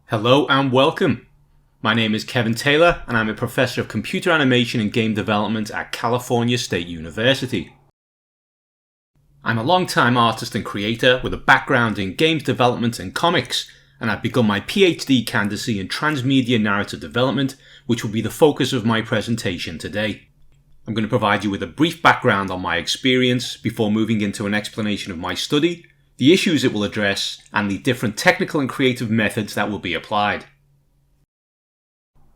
Hello and welcome. My name is Kevin Taylor and I'm a professor of computer animation and game development at California State University. I'm a long-time artist and creator with a background in games development and comics, and I've begun my PhD candidacy in Transmedia narrative development, which will be the focus of my presentation today. I'm going to provide you with a brief background on my experience before moving into an explanation of my study, the issues it will address, and the different technical and creative methods that will be applied.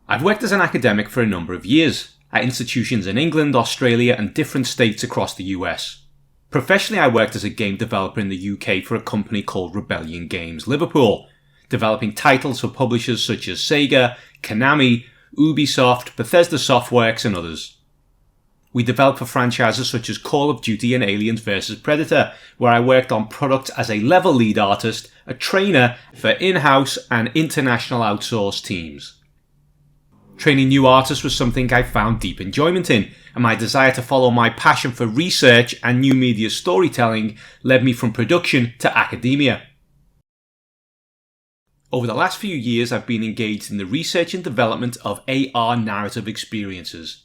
I've worked as an academic for a number of years, at institutions in England, Australia, and different states across the US. Professionally, I worked as a game developer in the UK for a company called Rebellion Games Liverpool, developing titles for publishers such as Sega, Konami, Ubisoft, Bethesda Softworks, and others. We developed for franchises such as Call of Duty and Aliens vs Predator, where I worked on products as a level lead artist, a trainer for in-house and international outsourced teams. Training new artists was something I found deep enjoyment in, and my desire to follow my passion for research and new media storytelling led me from production to academia. Over the last few years, I've been engaged in the research and development of AR narrative experiences.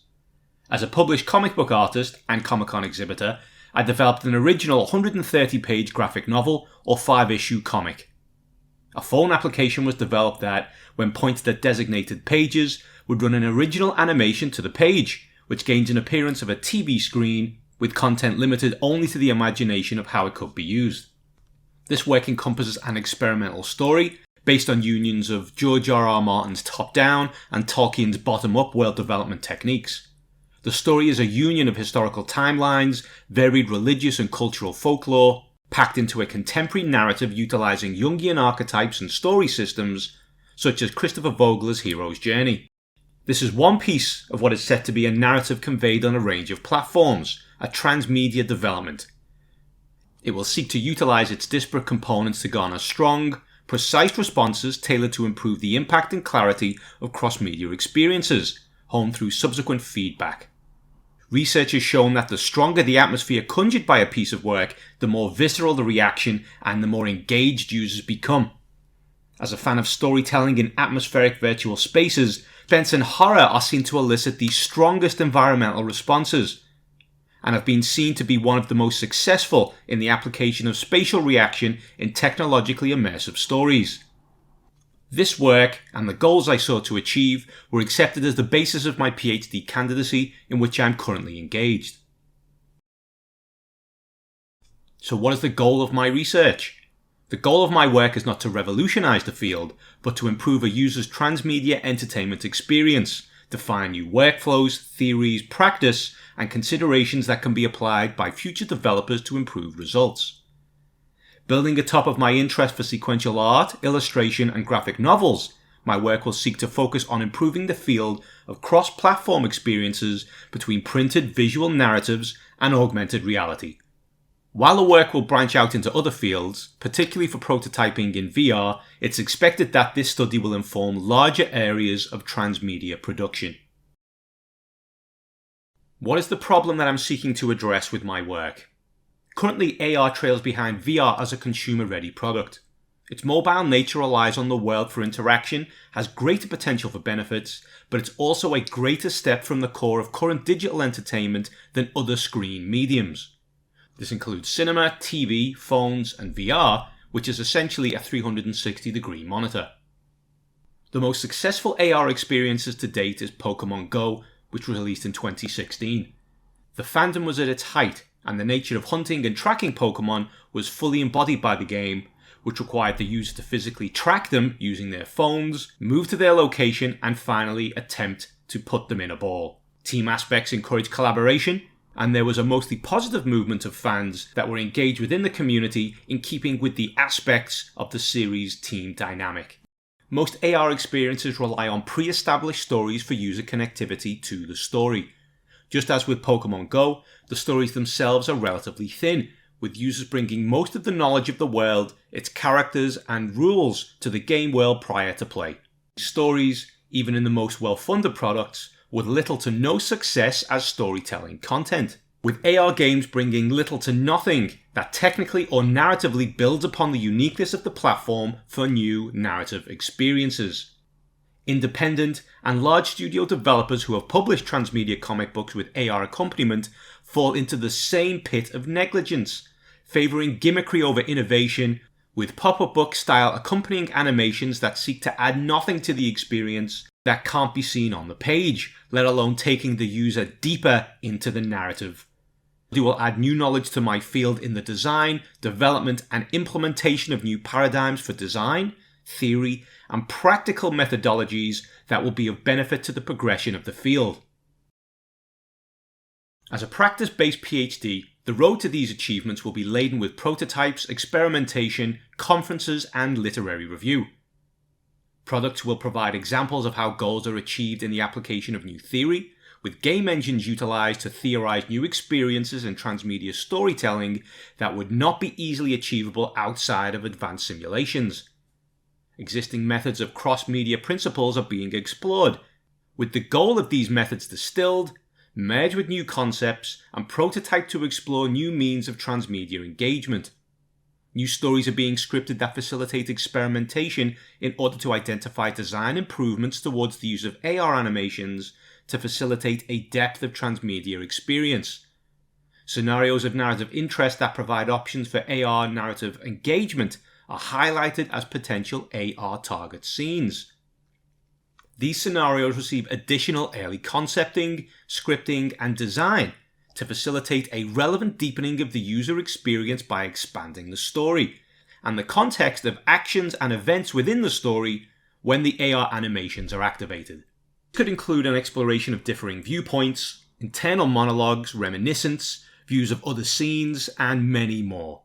As a published comic book artist and Comic-Con exhibitor, I developed an original 130-page graphic novel or 5-issue comic. A phone application was developed that, when pointed at designated pages, would run an original animation to the page, which gains an appearance of a TV screen, with content limited only to the imagination of how it could be used. This work encompasses an experimental story based on unions of George R.R. Martin's top-down and Tolkien's bottom-up world development techniques. The story is a union of historical timelines, varied religious and cultural folklore, packed into a contemporary narrative utilizing Jungian archetypes and story systems, such as Christopher Vogler's hero's journey. This is one piece of what is set to be a narrative conveyed on a range of platforms, a transmedia development. It will seek to utilize its disparate components to garner strong, precise responses tailored to improve the impact and clarity of cross-media experiences, honed through subsequent feedback. Research has shown that the stronger the atmosphere conjured by a piece of work, the more visceral the reaction and the more engaged users become. As a fan of storytelling in atmospheric virtual spaces, suspense and horror are seen to elicit the strongest environmental responses, and have been seen to be one of the most successful in the application of spatial reaction in technologically immersive stories. This work and the goals I sought to achieve were accepted as the basis of my PhD candidacy, in which I am currently engaged. So what is the goal of my research? The goal of my work is not to revolutionize the field, but to improve a user's transmedia entertainment experience, define new workflows, theories, practice, and considerations that can be applied by future developers to improve results. Building atop of my interest for sequential art, illustration, and graphic novels, my work will seek to focus on improving the field of cross-platform experiences between printed visual narratives and augmented reality. While the work will branch out into other fields, particularly for prototyping in VR, it's expected that this study will inform larger areas of transmedia production. What is the problem that I'm seeking to address with my work? Currently, AR trails behind VR as a consumer-ready product. Its mobile nature relies on the world for interaction, has greater potential for benefits, but it's also a greater step from the core of current digital entertainment than other screen mediums. This includes cinema, TV, phones, and VR, which is essentially a 360-degree monitor. The most successful AR experiences to date is Pokemon Go, which was released in 2016. The fandom was at its height, and the nature of hunting and tracking Pokemon was fully embodied by the game, which required the user to physically track them using their phones, move to their location, and finally attempt to put them in a ball. Team aspects encouraged collaboration, and there was a mostly positive movement of fans that were engaged within the community in keeping with the aspects of the series' team dynamic. Most AR experiences rely on pre-established stories for user connectivity to the story. Just as with Pokemon Go, the stories themselves are relatively thin, with users bringing most of the knowledge of the world, its characters and rules to the game world prior to play. Stories, even in the most well-funded products, with little to no success as storytelling content. with AR games bringing little to nothing that technically or narratively builds upon the uniqueness of the platform for new narrative experiences. Independent and large studio developers who have published transmedia comic books with AR accompaniment fall into the same pit of negligence, favouring gimmickry over innovation, with pop-up book style accompanying animations that seek to add nothing to the experience that can't be seen on the page, let alone taking the user deeper into the narrative. They will add new knowledge to my field in the design, development and implementation of new paradigms for design, theory and practical methodologies that will be of benefit to the progression of the field. As a practice-based PhD, the road to these achievements will be laden with prototypes, experimentation, conferences and literary review. Products will provide examples of how goals are achieved in the application of new theory, with game engines utilised to theorise new experiences in transmedia storytelling that would not be easily achievable outside of advanced simulations. Existing methods of cross-media principles are being explored, with the goal of these methods distilled, merged with new concepts, and prototyped to explore new means of transmedia engagement. New stories are being scripted that facilitate experimentation in order to identify design improvements towards the use of AR animations to facilitate a depth of transmedia experience. Scenarios of narrative interest that provide options for AR narrative engagement are highlighted as potential AR target scenes. These scenarios receive additional early concepting, scripting, and design to facilitate a relevant deepening of the user experience by expanding the story, and the context of actions and events within the story when the AR animations are activated. This could include an exploration of differing viewpoints, internal monologues, reminiscence, views of other scenes, and many more.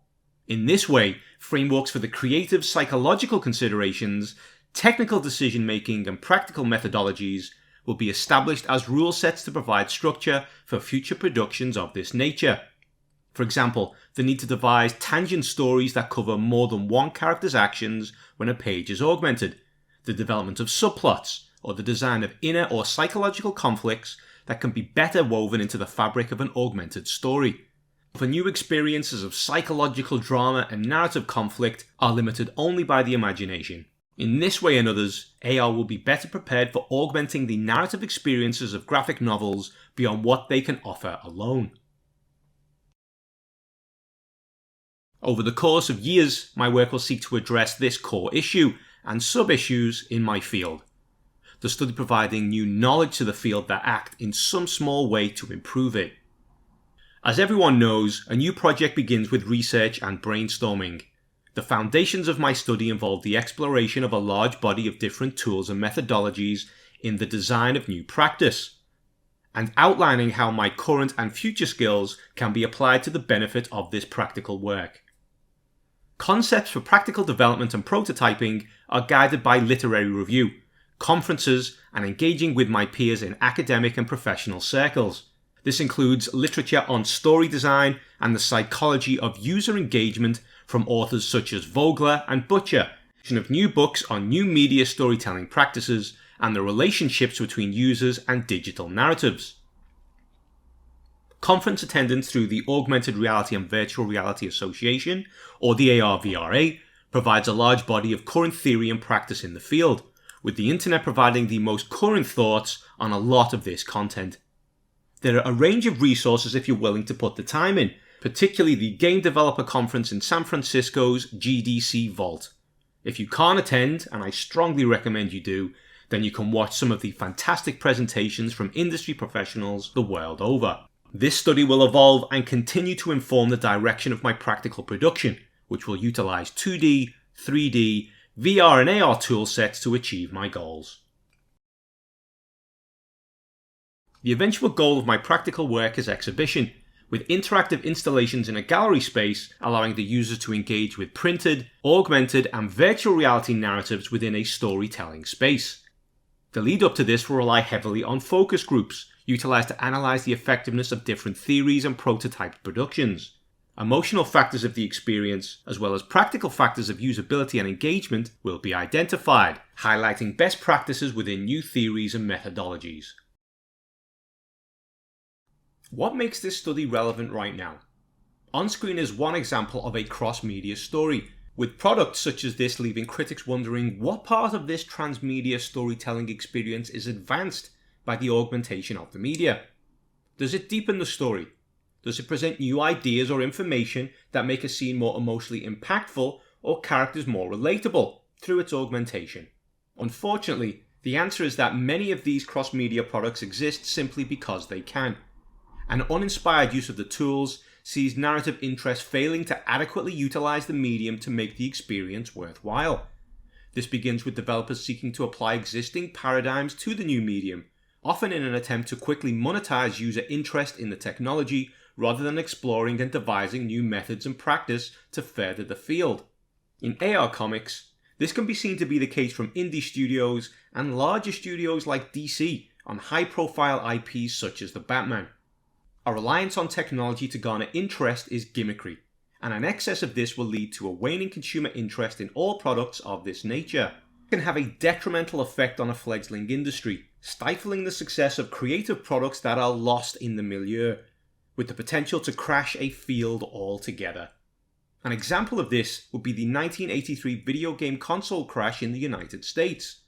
In this way, frameworks for the creative psychological considerations, technical decision-making, and practical methodologies will be established as rule sets to provide structure for future productions of this nature. For example, the need to devise tangent stories that cover more than one character's actions when a page is augmented, the development of subplots, or the design of inner or psychological conflicts that can be better woven into the fabric of an augmented story. For new experiences of psychological drama and narrative conflict are limited only by the imagination. In this way and others, AR will be better prepared for augmenting the narrative experiences of graphic novels beyond what they can offer alone. Over the course of years, my work will seek to address this core issue and sub-issues in my field. The study providing new knowledge to the field that act in some small way to improve it. As everyone knows, a new project begins with research and brainstorming. The foundations of my study involve the exploration of a large body of different tools and methodologies in the design of new practice, and outlining how my current and future skills can be applied to the benefit of this practical work. Concepts for practical development and prototyping are guided by literary review, conferences, and engaging with my peers in academic and professional circles. This includes literature on story design and the psychology of user engagement from authors such as Vogler and Butcher, of new books on new media storytelling practices and the relationships between users and digital narratives. Conference attendance through the Augmented Reality and Virtual Reality Association, or the ARVRA, provides a large body of current theory and practice in the field, with the internet providing the most current thoughts on a lot of this content. There are a range of resources if you're willing to put the time in, particularly the Game Developer Conference in San Francisco's GDC Vault. If you can't attend, and I strongly recommend you do, then you can watch some of the fantastic presentations from industry professionals the world over. This study will evolve and continue to inform the direction of my practical production, which will utilize 2D, 3D, VR and AR toolsets to achieve my goals. The eventual goal of my practical work is exhibition, with interactive installations in a gallery space allowing the user to engage with printed, augmented and virtual reality narratives within a storytelling space. The lead up to this will rely heavily on focus groups, utilised to analyse the effectiveness of different theories and prototyped productions. Emotional factors of the experience, as well as practical factors of usability and engagement, will be identified, highlighting best practices within new theories and methodologies. What makes this study relevant right now? On screen is one example of a cross-media story, with products such as this leaving critics wondering what part of this transmedia storytelling experience is advanced by the augmentation of the media. Does it deepen the story? Does it present new ideas or information that make a scene more emotionally impactful or characters more relatable through its augmentation? Unfortunately, the answer is that many of these cross-media products exist simply because they can. An uninspired use of the tools sees narrative interest failing to adequately utilize the medium to make the experience worthwhile. This begins with developers seeking to apply existing paradigms to the new medium, often in an attempt to quickly monetize user interest in the technology rather than exploring and devising new methods and practice to further the field. In AR comics, this can be seen to be the case from indie studios and larger studios like DC on high-profile IPs such as the Batman. A reliance on technology to garner interest is gimmickry, and an excess of this will lead to a waning consumer interest in all products of this nature. It can have a detrimental effect on a fledgling industry, stifling the success of creative products that are lost in the milieu, with the potential to crash a field altogether. An example of this would be the 1983 video game console crash in the United States,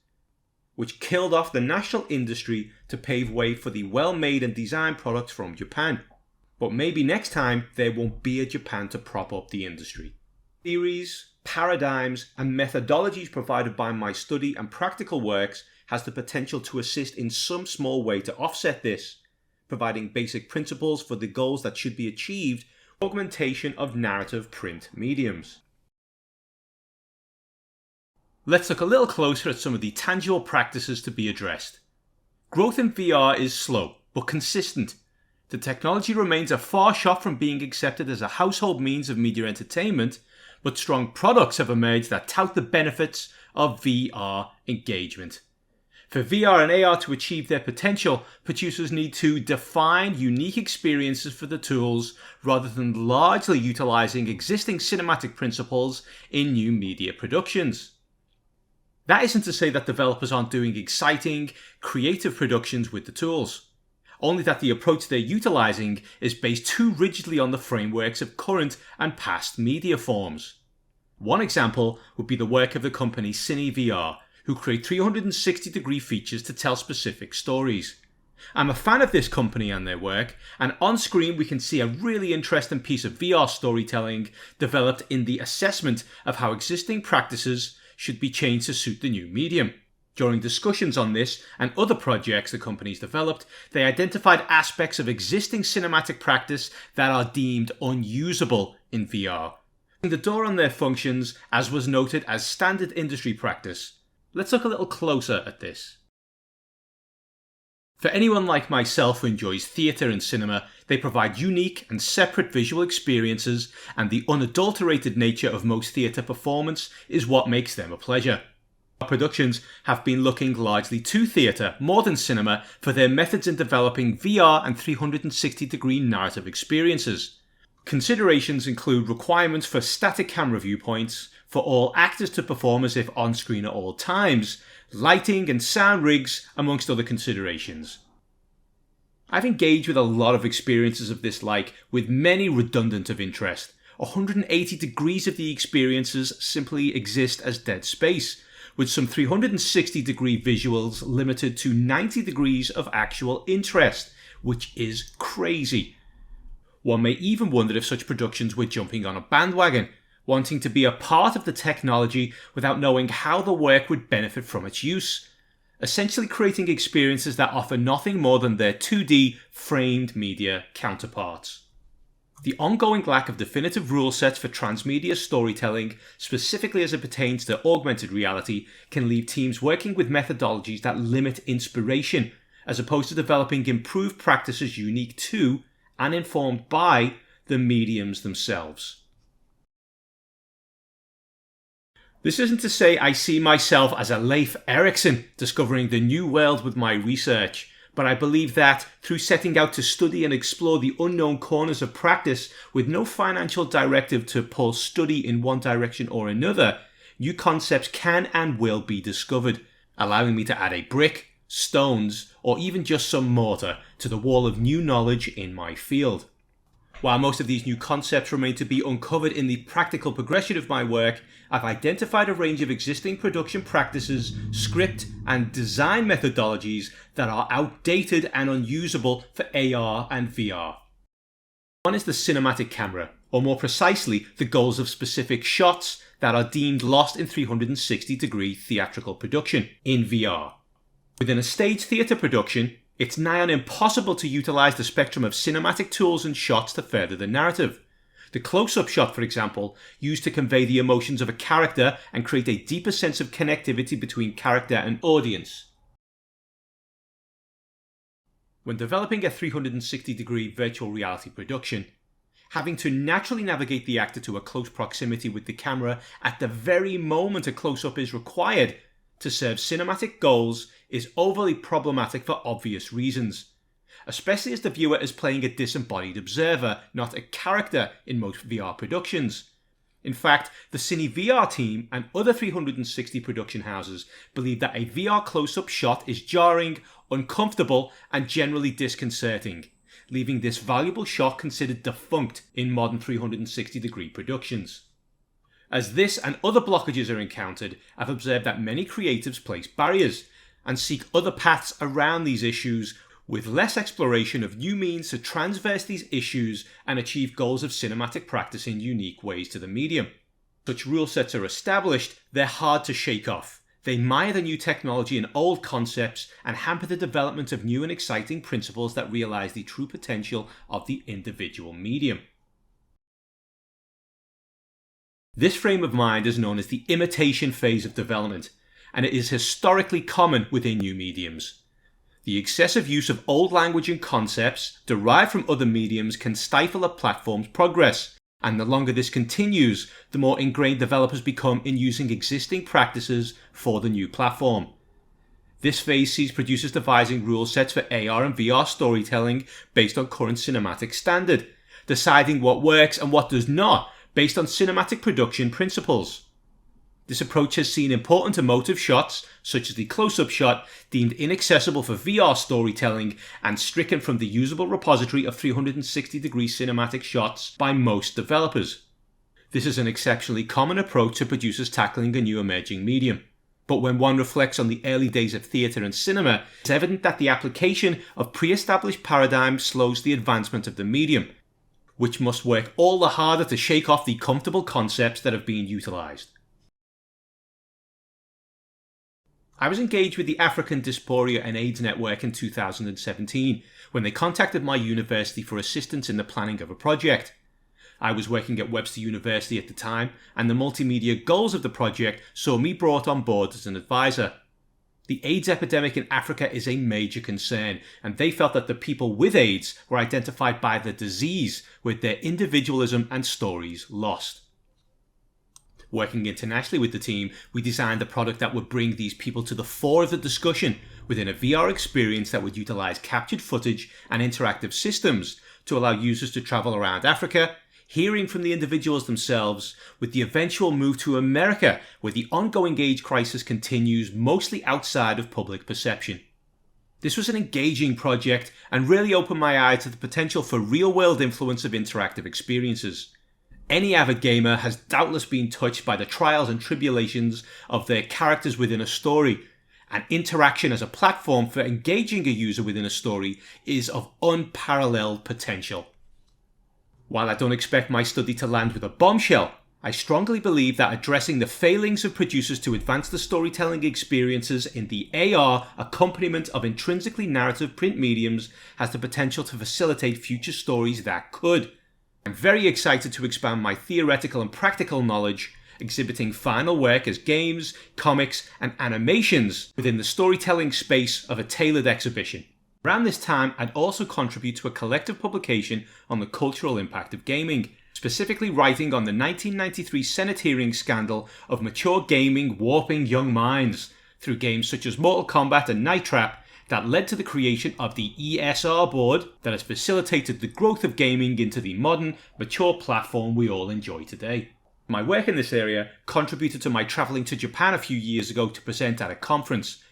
which killed off the national industry to pave way for the well-made and designed products from Japan. But maybe next time there won't be a Japan to prop up the industry. Theories, paradigms, and methodologies provided by my study and practical works has the potential to assist in some small way to offset this, providing basic principles for the goals that should be achieved with augmentation of narrative print mediums. Let's look a little closer at some of the tangible practices to be addressed. Growth in VR is slow, but consistent. The technology remains a far shot from being accepted as a household means of media entertainment, but strong products have emerged that tout the benefits of VR engagement. For VR and AR to achieve their potential, producers need to define unique experiences for the tools rather than largely utilizing existing cinematic principles in new media productions. That isn't to say that developers aren't doing exciting, creative productions with the tools, only that the approach they're utilizing is based too rigidly on the frameworks of current and past media forms. One example would be the work of the company CineVR, who create 360-degree features to tell specific stories. I'm a fan of this company and their work, and on screen we can see a really interesting piece of VR storytelling developed in the assessment of how existing practices should be changed to suit the new medium. During discussions on this and other projects the companies developed, they identified aspects of existing cinematic practice that are deemed unusable in VR, closing the door on their functions as was noted as standard industry practice. Let's look a little closer at this. For anyone like myself who enjoys theatre and cinema, they provide unique and separate visual experiences, and the unadulterated nature of most theatre performance is what makes them a pleasure. Our productions have been looking largely to theatre, more than cinema, for their methods in developing VR and 360-degree narrative experiences. Considerations include requirements for static camera viewpoints, for all actors to perform as if on screen at all times, lighting and sound rigs, amongst other considerations. I've engaged with a lot of experiences of this like, with many redundant of interest. 180 degrees of the experiences simply exist as dead space, with some 360-degree visuals limited to 90 degrees of actual interest, which is crazy. One may even wonder if such productions were jumping on a bandwagon, wanting to be a part of the technology without knowing how the work would benefit from its use, essentially creating experiences that offer nothing more than their 2D framed media counterparts. The ongoing lack of definitive rule sets for transmedia storytelling, specifically as it pertains to augmented reality, can leave teams working with methodologies that limit inspiration, as opposed to developing improved practices unique to and informed by the mediums themselves. This isn't to say I see myself as a Leif Erikson discovering the new world with my research, but I believe that through setting out to study and explore the unknown corners of practice with no financial directive to pull study in one direction or another, new concepts can and will be discovered, allowing me to add a brick stones, or even just some mortar to the wall of new knowledge in my field. While most of these new concepts remain to be uncovered in the practical progression of my work, I've identified a range of existing production practices, script, and design methodologies that are outdated and unusable for AR and VR. One is the cinematic camera, or more precisely, the goals of specific shots that are deemed lost in 360-degree theatrical production in VR. Within a stage theatre production, it's nigh on impossible to utilise the spectrum of cinematic tools and shots to further the narrative. The close-up shot, for example, used to convey the emotions of a character and create a deeper sense of connectivity between character and audience. When developing a 360-degree virtual reality production, having to naturally navigate the actor to a close proximity with the camera at the very moment a close-up is required to serve cinematic goals is overly problematic for obvious reasons, especially as the viewer is playing a disembodied observer, not a character in most VR productions. In fact, the Cine VR team and other 360 production houses believe that a VR close-up shot is jarring, uncomfortable, and generally disconcerting, leaving this valuable shot considered defunct in modern 360-degree productions. As this and other blockages are encountered, I've observed that many creatives place barriers and seek other paths around these issues with less exploration of new means to transverse these issues and achieve goals of cinematic practice in unique ways to the medium. Such rule sets are established, they're hard to shake off. They mire the new technology and old concepts and hamper the development of new and exciting principles that realize the true potential of the individual medium. This frame of mind is known as the imitation phase of development, and it is historically common within new mediums. The excessive use of old language and concepts derived from other mediums can stifle a platform's progress, and the longer this continues, the more ingrained developers become in using existing practices for the new platform. This phase sees producers devising rule sets for AR and VR storytelling based on current cinematic standard, deciding what works and what does not based on cinematic production principles. This approach has seen important emotive shots, such as the close-up shot, deemed inaccessible for VR storytelling and stricken from the usable repository of 360-degree cinematic shots by most developers. This is an exceptionally common approach to producers tackling a new emerging medium. But when one reflects on the early days of theatre and cinema, it's evident that the application of pre-established paradigms slows the advancement of the medium, which must work all the harder to shake off the comfortable concepts that have been utilised. I was engaged with the African Dysphoria and AIDS Network in 2017 when they contacted my university for assistance in the planning of a project. I was working at Webster University at the time, and the multimedia goals of the project saw me brought on board as an advisor. The AIDS epidemic in Africa is a major concern, and they felt that the people with AIDS were identified by the disease, with their individualism and stories lost. Working internationally with the team, we designed a product that would bring these people to the fore of the discussion within a VR experience that would utilize captured footage and interactive systems to allow users to travel around Africa, hearing from the individuals themselves, with the eventual move to America, where the ongoing AIDS crisis continues mostly outside of public perception. This was an engaging project and really opened my eyes to the potential for real-world influence of interactive experiences. Any avid gamer has doubtless been touched by the trials and tribulations of their characters within a story, and interaction as a platform for engaging a user within a story is of unparalleled potential. While I don't expect my study to land with a bombshell, I strongly believe that addressing the failings of producers to advance the storytelling experiences in the AR accompaniment of intrinsically narrative print mediums has the potential to facilitate future stories that could. I'm very excited to expand my theoretical and practical knowledge, exhibiting final work as games, comics, and animations within the storytelling space of a tailored exhibition. Around this time, I'd also contribute to a collective publication on the cultural impact of gaming, specifically writing on the 1993 Senate hearing scandal of mature gaming warping young minds through games such as Mortal Kombat and Night Trap that led to the creation of the ESR board that has facilitated the growth of gaming into the modern, mature platform we all enjoy today. My work in this area contributed to my travelling to Japan a few years ago to present at a conference.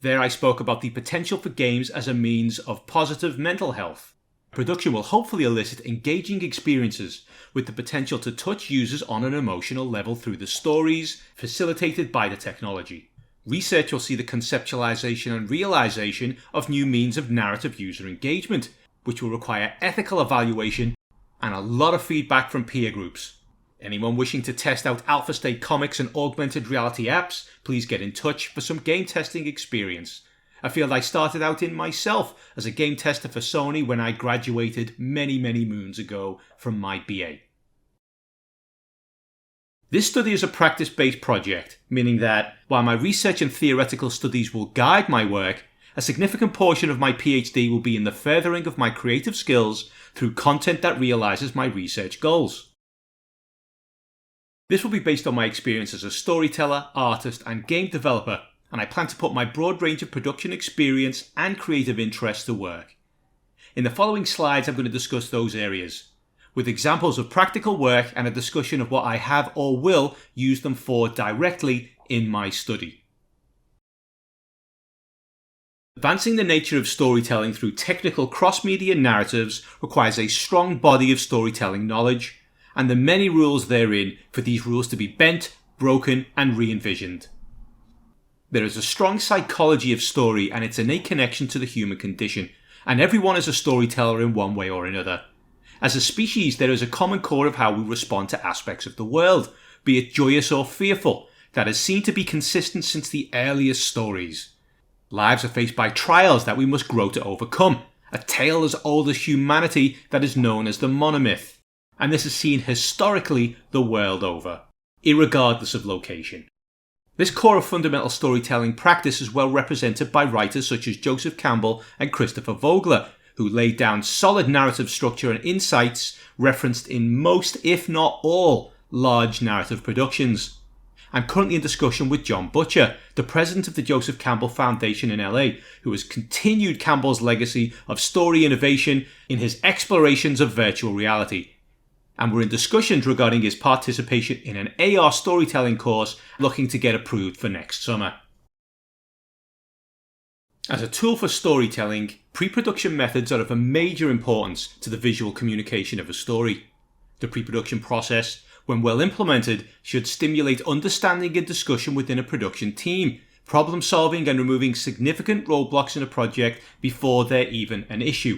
There I spoke about the potential for games as a means of positive mental health. Production will hopefully elicit engaging experiences with the potential to touch users on an emotional level through the stories facilitated by the technology. Research will see the conceptualization and realization of new means of narrative user engagement, which will require ethical evaluation and a lot of feedback from peer groups. Anyone wishing to test out alpha state comics and augmented reality apps, please get in touch for some game testing experience. A field I started out in myself as a game tester for Sony when I graduated many moons ago from my BA. This study is a practice-based project, meaning that while my research and theoretical studies will guide my work, a significant portion of my PhD will be in the furthering of my creative skills through content that realizes my research goals. This will be based on my experience as a storyteller, artist, and game developer, and I plan to put my broad range of production experience and creative interests to work. In the following slides, I'm going to discuss those areas, with examples of practical work and a discussion of what I have or will use them for directly in my study. Advancing the nature of storytelling through technical cross-media narratives requires a strong body of storytelling knowledge, and the many rules therein for these rules to be bent, broken, and re-envisioned. There is a strong psychology of story and its innate connection to the human condition, and everyone is a storyteller in one way or another. As a species, there is a common core of how we respond to aspects of the world, be it joyous or fearful, that has seemed to be consistent since the earliest stories. Lives are faced by trials that we must grow to overcome, a tale as old as humanity that is known as the monomyth, and this is seen historically the world over, irregardless of location. This core of fundamental storytelling practice is well represented by writers such as Joseph Campbell and Christopher Vogler, who laid down solid narrative structure and insights referenced in most, if not all, large narrative productions. I'm currently in discussion with John Butcher, the president of the Joseph Campbell Foundation in LA, who has continued Campbell's legacy of story innovation in his explorations of virtual reality. And we're in discussions regarding his participation in an AR storytelling course looking to get approved for next summer. As a tool for storytelling, pre-production methods are of a major importance to the visual communication of a story. The pre-production process, when well implemented, should stimulate understanding and discussion within a production team, problem solving and removing significant roadblocks in a project before they're even an issue.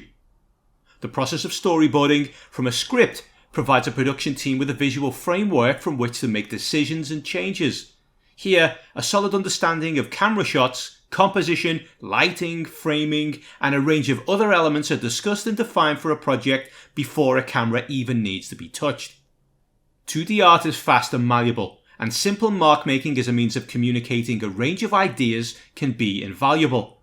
The process of storyboarding from a script provides a production team with a visual framework from which to make decisions and changes. Here, a solid understanding of camera shots, composition, lighting, framing, and a range of other elements are discussed and defined for a project before a camera even needs to be touched. 2D art is fast and malleable, and simple mark making as a means of communicating a range of ideas can be invaluable.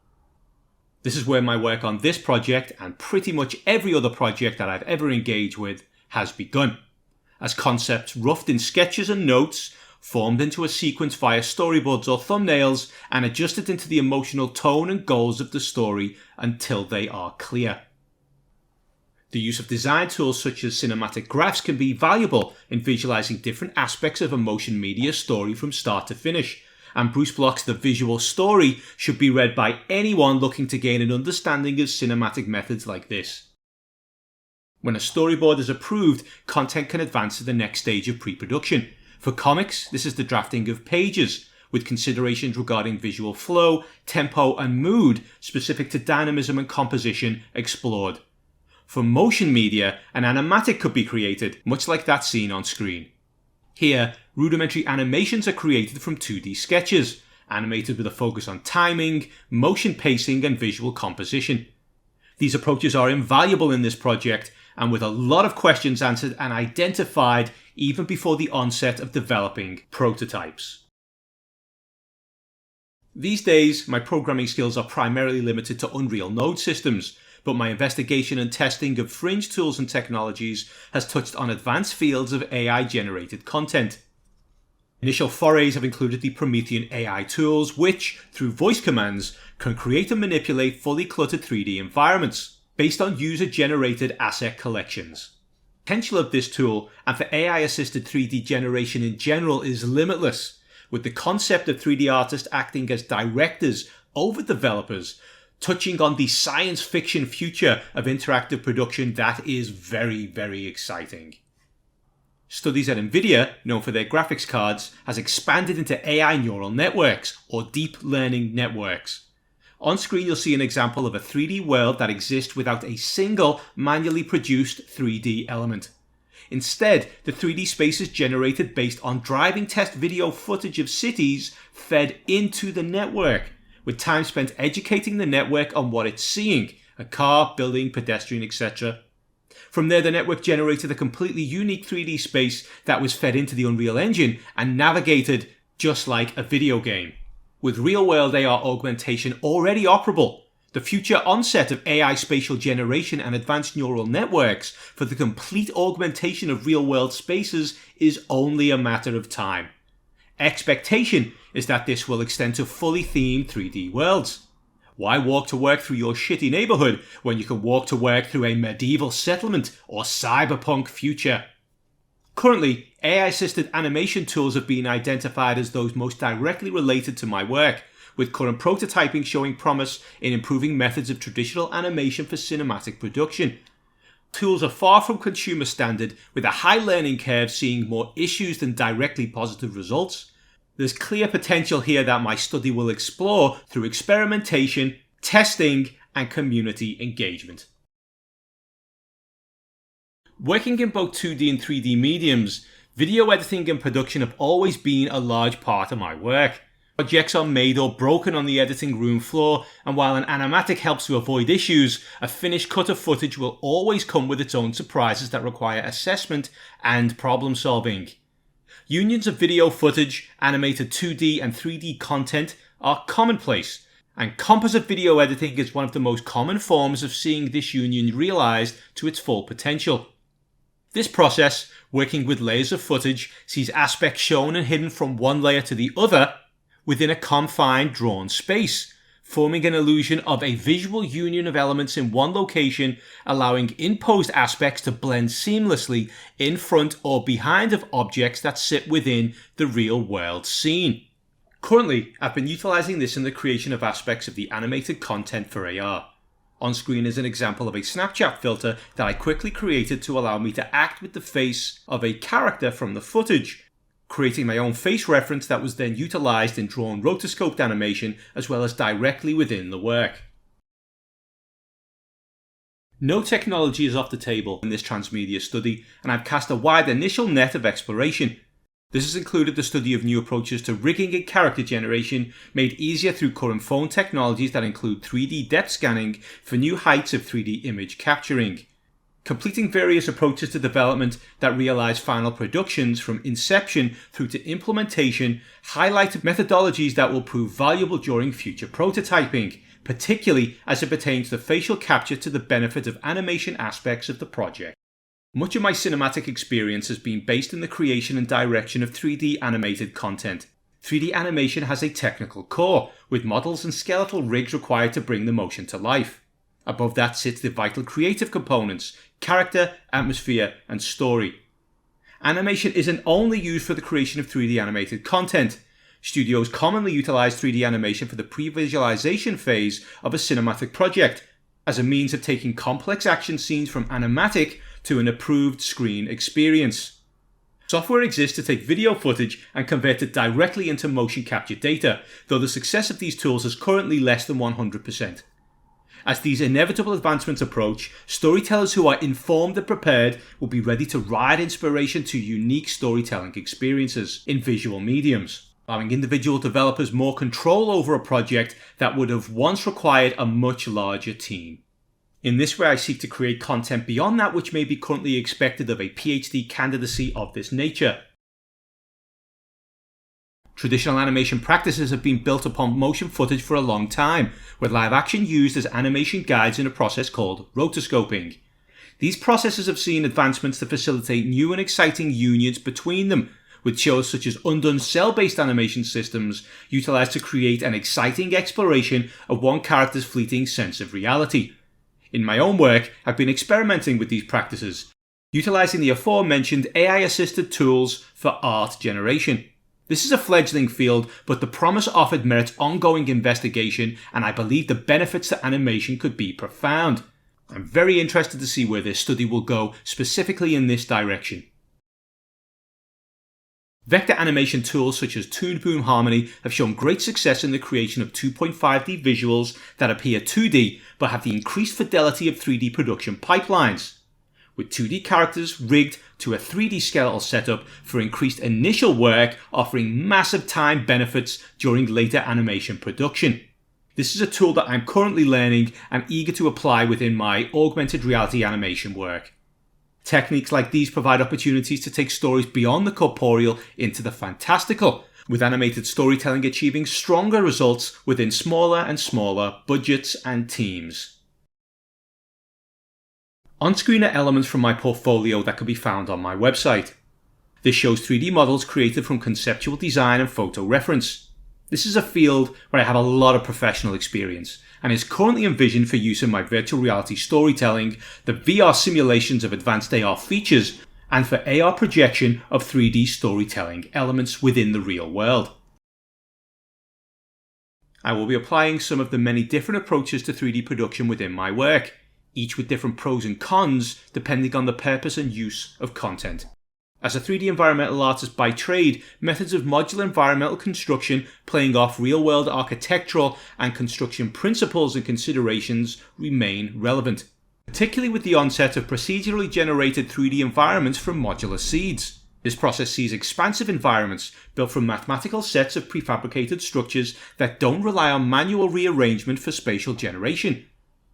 This is where my work on this project, and pretty much every other project that I've ever engaged with, has begun, as concepts roughed in sketches and notes, formed into a sequence via storyboards or thumbnails, and adjusted into the emotional tone and goals of the story until they are clear. The use of design tools such as cinematic graphs can be valuable in visualizing different aspects of a motion media story from start to finish, and Bruce Bloch's The Visual Story should be read by anyone looking to gain an understanding of cinematic methods like this. When a storyboard is approved, content can advance to the next stage of pre-production. For comics, this is the drafting of pages, with considerations regarding visual flow, tempo, and mood specific to dynamism and composition explored. For motion media, an animatic could be created, much like that seen on screen. Here, rudimentary animations are created from 2D sketches, animated with a focus on timing, motion pacing, and visual composition. These approaches are invaluable in this project, and with a lot of questions answered and identified even before the onset of developing prototypes. These days, my programming skills are primarily limited to Unreal Node systems, but my investigation and testing of fringe tools and technologies has touched on advanced fields of AI-generated content. Initial forays have included the Promethean AI tools, which, through voice commands, can create and manipulate fully cluttered 3D environments based on user-generated asset collections. The potential of this tool and for AI-assisted 3D generation in general is limitless, with the concept of 3D artists acting as directors over developers, touching on the science fiction future of interactive production that is very, very exciting. Studies at NVIDIA, known for their graphics cards, has expanded into AI neural networks, or deep learning networks. On screen you'll see an example of a 3D world that exists without a single manually produced 3D element. Instead, the 3D space is generated based on driving test video footage of cities fed into the network, with time spent educating the network on what it's seeing: a car, building, pedestrian, etc. From there, the network generated a completely unique 3D space that was fed into the Unreal Engine and navigated just like a video game. With real-world AR augmentation already operable, the future onset of AI spatial generation and advanced neural networks for the complete augmentation of real-world spaces is only a matter of time. Expectation is that this will extend to fully themed 3D worlds. Why walk to work through your shitty neighborhood when you can walk to work through a medieval settlement or cyberpunk future? Currently, AI-assisted animation tools have been identified as those most directly related to my work, with current prototyping showing promise in improving methods of traditional animation for cinematic production. Tools are far from consumer standard, with a high learning curve seeing more issues than directly positive results. There's clear potential here that my study will explore through experimentation, testing, and community engagement. Working in both 2D and 3D mediums, video editing and production have always been a large part of my work. Projects are made or broken on the editing room floor, and while an animatic helps to avoid issues, a finished cut of footage will always come with its own surprises that require assessment and problem solving. Unions of video footage, animated 2D and 3D content are commonplace, and composite video editing is one of the most common forms of seeing this union realized to its full potential. This process, working with layers of footage, sees aspects shown and hidden from one layer to the other within a confined drawn space, forming an illusion of a visual union of elements in one location, allowing imposed aspects to blend seamlessly in front or behind of objects that sit within the real world scene. Currently, I've been utilizing this in the creation of aspects of the animated content for AR. On screen is an example of a Snapchat filter that I quickly created to allow me to act with the face of a character from the footage, creating my own face reference that was then utilized in drawn rotoscoped animation as well as directly within the work. No technology is off the table in this transmedia study, and I've cast a wide initial net of exploration. This has included the study of new approaches to rigging and character generation, made easier through current phone technologies that include 3D depth scanning for new heights of 3D image capturing. Completing various approaches to development that realize final productions from inception through to implementation, highlighted methodologies that will prove valuable during future prototyping, particularly as it pertains to facial capture to the benefit of animation aspects of the project. Much of my cinematic experience has been based in the creation and direction of 3D animated content. 3D animation has a technical core, with models and skeletal rigs required to bring the motion to life. Above that sits the vital creative components: character, atmosphere, and story. Animation isn't only used for the creation of 3D animated content. Studios commonly utilize 3D animation for the pre-visualization phase of a cinematic project, as a means of taking complex action scenes from animatic to an approved screen experience. Software exists to take video footage and convert it directly into motion capture data, though the success of these tools is currently less than 100%. As these inevitable advancements approach, storytellers who are informed and prepared will be ready to ride inspiration to unique storytelling experiences in visual mediums, allowing individual developers more control over a project that would have once required a much larger team. In this way, I seek to create content beyond that which may be currently expected of a PhD candidacy of this nature. Traditional animation practices have been built upon motion footage for a long time, with live action used as animation guides in a process called rotoscoping. These processes have seen advancements to facilitate new and exciting unions between them, with shows such as undone cell-based animation systems utilized to create an exciting exploration of one character's fleeting sense of reality. In my own work, I've been experimenting with these practices, utilizing the aforementioned AI-assisted tools for art generation. This is a fledgling field, but the promise offered merits ongoing investigation, and I believe the benefits to animation could be profound. I'm very interested to see where this study will go, specifically in this direction. Vector animation tools such as Toon Boom Harmony have shown great success in the creation of 2.5D visuals that appear 2D but have the increased fidelity of 3D production pipelines, with 2D characters rigged to a 3D skeletal setup for increased initial work, offering massive time benefits during later animation production. This is a tool that I'm currently learning and eager to apply within my augmented reality animation work. Techniques like these provide opportunities to take stories beyond the corporeal into the fantastical, with animated storytelling achieving stronger results within smaller and smaller budgets and teams. On-screen are elements from my portfolio that can be found on my website. This shows 3D models created from conceptual design and photo reference. This is a field where I have a lot of professional experience, and is currently envisioned for use in my virtual reality storytelling, the VR simulations of advanced AR features, and for AR projection of 3D storytelling elements within the real world. I will be applying some of the many different approaches to 3D production within my work, each with different pros and cons depending on the purpose and use of content. As a 3D environmental artist by trade, methods of modular environmental construction playing off real-world architectural and construction principles and considerations remain relevant, particularly with the onset of procedurally generated 3D environments from modular seeds. This process sees expansive environments built from mathematical sets of prefabricated structures that don't rely on manual rearrangement for spatial generation.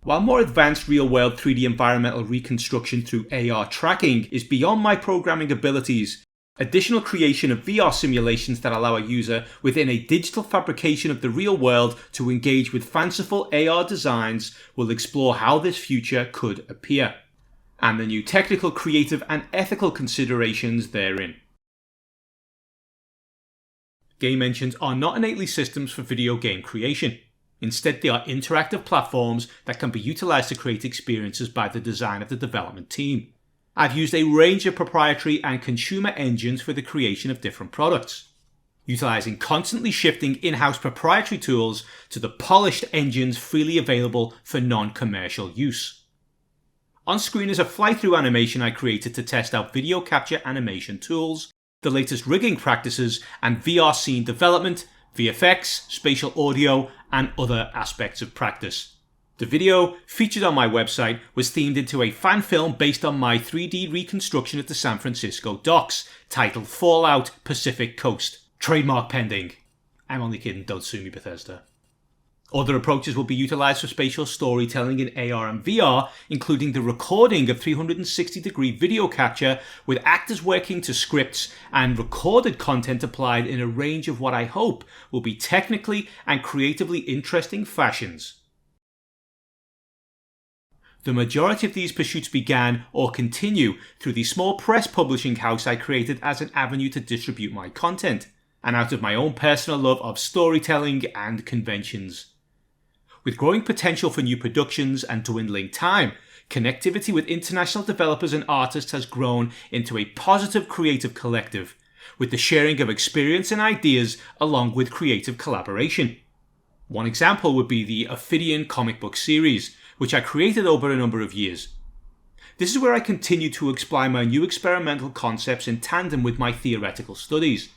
While more advanced real-world 3D environmental reconstruction through AR tracking is beyond my programming abilities, additional creation of VR simulations that allow a user within a digital fabrication of the real world to engage with fanciful AR designs will explore how this future could appear, and the new technical, creative, and ethical considerations therein. Game engines are not innately systems for video game creation. Instead, they are interactive platforms that can be utilized to create experiences by the design of the development team. I've used a range of proprietary and consumer engines for the creation of different products, utilizing constantly shifting in-house proprietary tools to the polished engines freely available for non-commercial use. On screen is a fly-through animation I created to test out video capture animation tools, the latest rigging practices, and VR scene development, VFX, spatial audio, and other aspects of practice. The video, featured on my website, was themed into a fan film based on my 3D reconstruction at the San Francisco docks, titled Fallout Pacific Coast. Trademark pending. I'm only kidding, don't sue me, Bethesda. Other approaches will be utilized for spatial storytelling in AR and VR, including the recording of 360-degree video capture with actors working to scripts and recorded content applied in a range of what I hope will be technically and creatively interesting fashions. The majority of these pursuits began or continue through the small press publishing house I created as an avenue to distribute my content, and out of my own personal love of storytelling and conventions. With growing potential for new productions and dwindling time, connectivity with international developers and artists has grown into a positive creative collective, with the sharing of experience and ideas along with creative collaboration. One example would be the Ophidian comic book series, which I created over a number of years. This is where I continue to explore my new experimental concepts in tandem with my theoretical studies.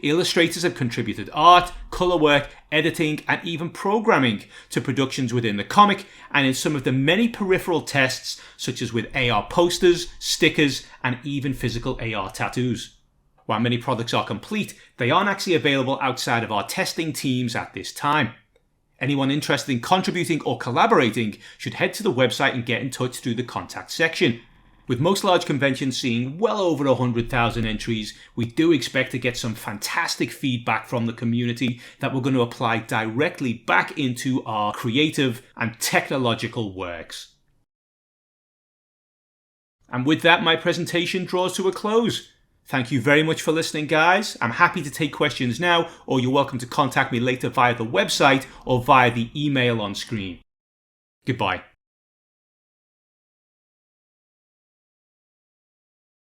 Illustrators have contributed art, colour work, editing, and even programming to productions within the comic and in some of the many peripheral tests, such as with AR posters, stickers, and even physical AR tattoos. While many products are complete, they aren't actually available outside of our testing teams at this time. Anyone interested in contributing or collaborating should head to the website and get in touch through the contact section. With most large conventions seeing well over 100,000 entries, we do expect to get some fantastic feedback from the community that we're going to apply directly back into our creative and technological works. And with that, my presentation draws to a close. Thank you very much for listening, guys. I'm happy to take questions now, or you're welcome to contact me later via the website or via the email on screen. Goodbye.